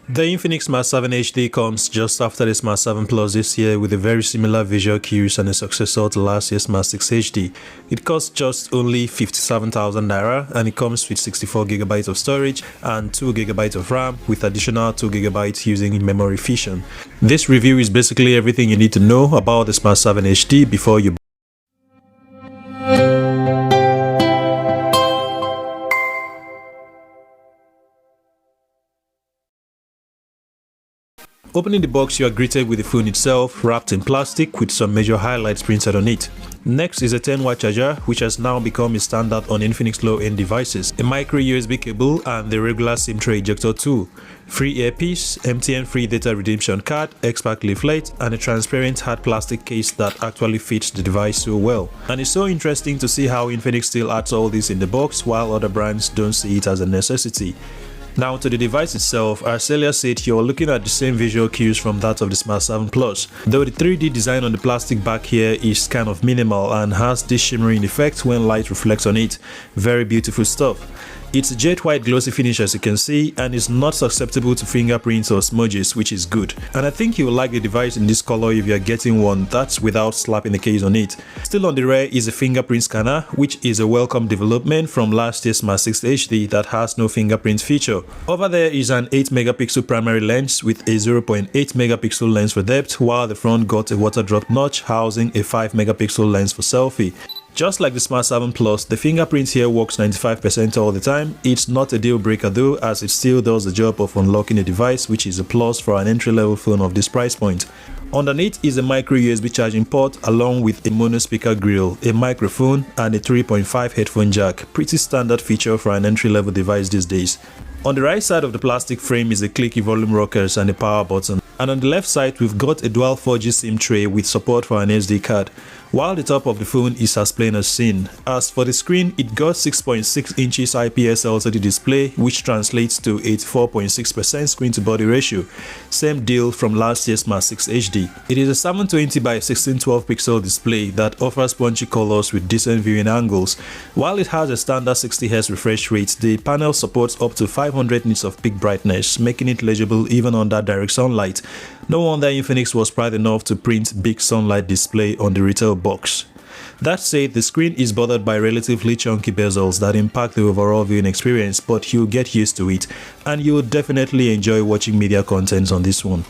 The Infinix Smart 7 HD comes just after the Smart 7 Plus this year with a very similar visual cues and a successor to last year's Smart 6 HD. It costs just only 57,000 naira and it comes with 64GB of storage and 2GB of RAM with additional 2GB using memory fusion. This review is basically everything you need to know about the Smart 7 HD before you Opening the box, you are greeted with the phone itself, wrapped in plastic with some major highlights printed on it. Next is a 10-watt charger, which has now become a standard on Infinix low-end devices, a micro USB cable and the regular SIM tray ejector tool, free earpiece, MTN free data redemption card, X-Pack leaflet, and a transparent hard plastic case that actually fits the device so well. And it's so interesting to see how Infinix still adds all this in the box while other brands don't see it as a necessity. Now to the device itself, as earlier said, you're looking at the same visual cues from that of the Smart 7 Plus, though the 3D design on the plastic back here is kind of minimal and has this shimmering effect when light reflects on it. Very beautiful stuff. It's a jet white glossy finish as you can see and is not susceptible to fingerprints or smudges, which is good. And I think you will like the device in this color if you are getting one that's without slapping the case on it. Still on the rear is a fingerprint scanner, which is a welcome development from last year's Smart 6 HD that has no fingerprint feature. Over there is an 8-megapixel primary lens with a 0.8-megapixel lens for depth, while the front got a water drop notch housing a 5-megapixel lens for selfie. Just like the Smart 7 Plus, the fingerprint here works 95% all the time. It's not a deal breaker though, as it still does the job of unlocking a device, which is a plus for an entry-level phone of this price point. Underneath is a micro USB charging port along with a mono speaker grill, a microphone and a 3.5 headphone jack, pretty standard feature for an entry-level device these days. On the right side of the plastic frame is a clicky volume rockers and a power button, and on the left side we've got a dual 4G SIM tray with support for an SD card, while the top of the phone is as plain as seen. As for the screen, it got 6.6 inches IPS LCD display, which translates to 84.6% screen to body ratio, same deal from last year's Smart 6 HD. It is a 720 by 1612 pixel display that offers punchy colors with decent viewing angles. While it has a standard 60Hz refresh rate, the panel supports up to 500 nits of peak brightness, making it legible even under direct sunlight. No wonder Infinix was proud enough to print big sunlight display on the retail box. That said, the screen is bothered by relatively chunky bezels that impact the overall viewing experience, but you'll get used to it and you'll definitely enjoy watching media content on this one.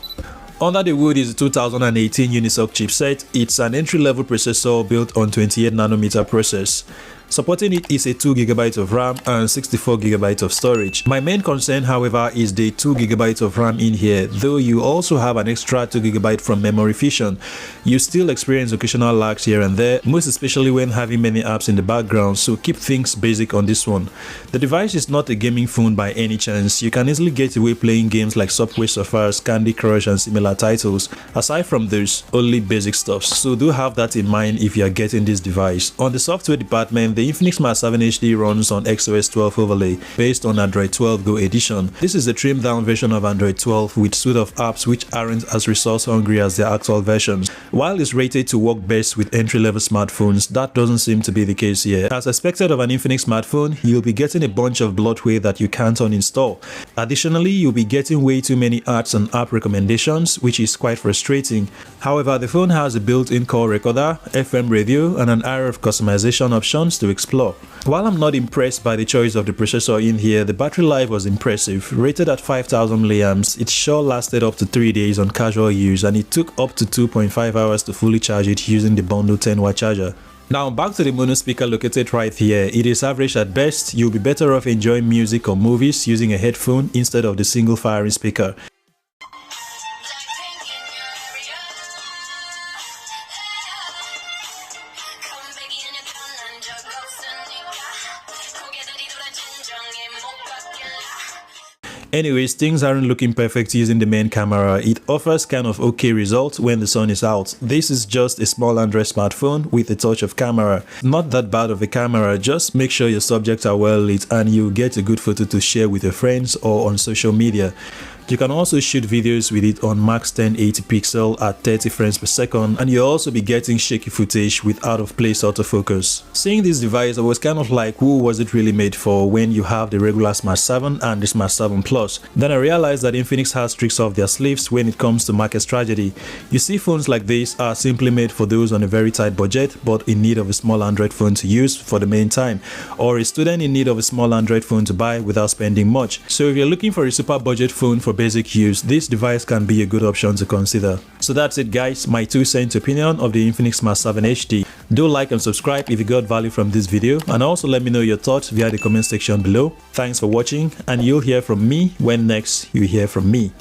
Under the hood is a 2018 Unisoc chipset. It's an entry-level processor built on 28nm process. Supporting it is a 2GB of RAM and 64GB of storage. My main concern, however, is the 2GB of RAM in here, though you also have an extra 2GB from memory fusion. You still experience occasional lags here and there, most especially when having many apps in the background, so keep things basic on this one. The device is not a gaming phone by any chance. You can easily get away playing games like Subway Surfers, Candy Crush and similar titles. Aside from those, only basic stuff, so do have that in mind if you are getting this device. On the software department, the Infinix Smart 7 HD runs on XOS 12 overlay based on Android 12 Go edition. This is a trimmed down version of Android 12 with suite of apps which aren't as resource hungry as their actual versions. While it's rated to work best with entry-level smartphones, that doesn't seem to be the case here. As expected of an Infinix smartphone, you'll be getting a bunch of bloatware that you can't uninstall. Additionally, you'll be getting way too many apps and app recommendations, which is quite frustrating. However, the phone has a built-in call recorder, FM radio, and an array of customization options to explore. While I'm not impressed by the choice of the processor in here, the battery life was impressive. Rated at 5000 mAh, it sure lasted up to 3 days on casual use, and it took up to 2.5 hours to fully charge it using the bundle 10-watt charger. Now back to the mono speaker located right here. It is average at best. You'll be better off enjoying music or movies using a headphone instead of the single firing speaker. Anyways, things aren't looking perfect using the main camera. It offers kind of okay results when the sun is out. This is just a small Android smartphone with a touch of camera. Not that bad of a camera, just make sure your subjects are well lit and you get a good photo to share with your friends or on social media. You can also shoot videos with it on max 1080 pixel at 30 frames per second, and you'll also be getting shaky footage with out of place autofocus. Seeing this device, I was kind of like, who was it really made for when you have the regular Smart 7 and the Smart 7 Plus? Then I realized that Infinix has tricks up their sleeves when it comes to market strategy. You see, phones like this are simply made for those on a very tight budget but in need of a small Android phone to use for the main time, or a student in need of a small Android phone to buy without spending much. So if you're looking for a super budget phone for basic use, this device can be a good option to consider. So that's it guys, my 2-cent opinion of the Infinix Smart 7 HD. Do like and subscribe if you got value from this video, and also let me know your thoughts via the comment section below. Thanks for watching, and you'll hear from me when next you hear from me.